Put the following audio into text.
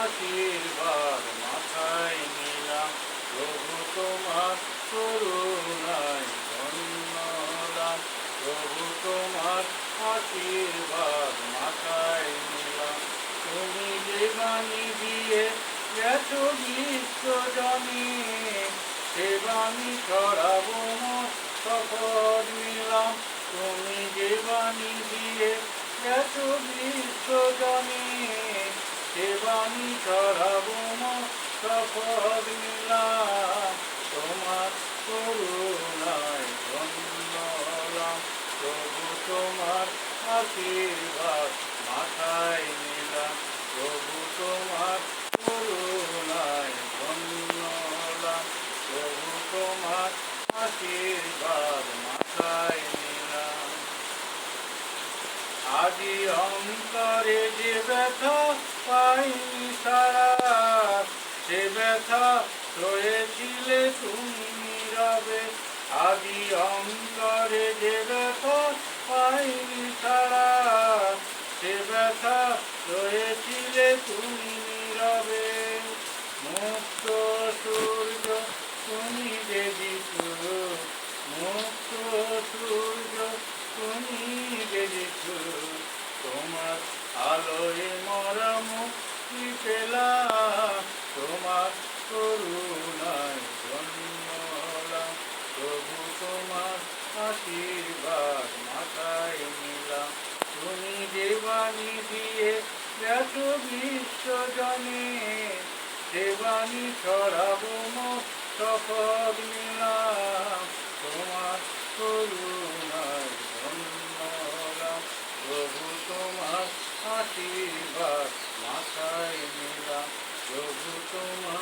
আশীর্বাদ মাথায় নিলাম, প্রভু তোমার করুণায় ধন্য হলাম, প্রভু তোমার আশীর্বাদ মাথায় নিলাম। তুমি যে বাণী দিয়ে গেছো বিশ্বজনে, সে বাণী ছড়াবো মোর শপথ নিলাম। তুমি যে বাণী দিয়ে গেছো বিশ্বজনে, সে বাণী ছড়াবো মোর শপথ নিলাম। তোমার করুণায় ধন্য হলাম, প্রভু তোমার আশীর্বাদ মাথায় নিলাম, প্রভু তোমার করুণায় ধন্য হলাম, প্রভু তোমার আশীর্বাদ মাথায় নিলাম। আজি অন্তরে যে ব্যথা পাইনি সারা, সে ব্যথা সয়েছিলে তুমি নীরবে। আজি অন্তরে যে ব্যথা পাইনি সারা, সে ব্যথা সয়েছিলে তুমি নীরবে। মুক্ত সূর্য তুমি যে যিশু, মুক্ত সূর্য তুমি যে যিশু, তোমার আলোয় মরা মুক্তি পেলাম, তোমার করুণায় ধন্য হলাম, প্রভু তোমার আশীর্বাদ মাথায় নিলাম। তুমি যে বাণী দিয়ে গেছো বিশ্বজনে, সে বাণী ছড়াবো মোর শপথ নিলাম, তোমার করুণায় ধন্য হলাম, প্রভু তোমার আশীর্বাদ মাথায় নিলাম, প্রভু তোমার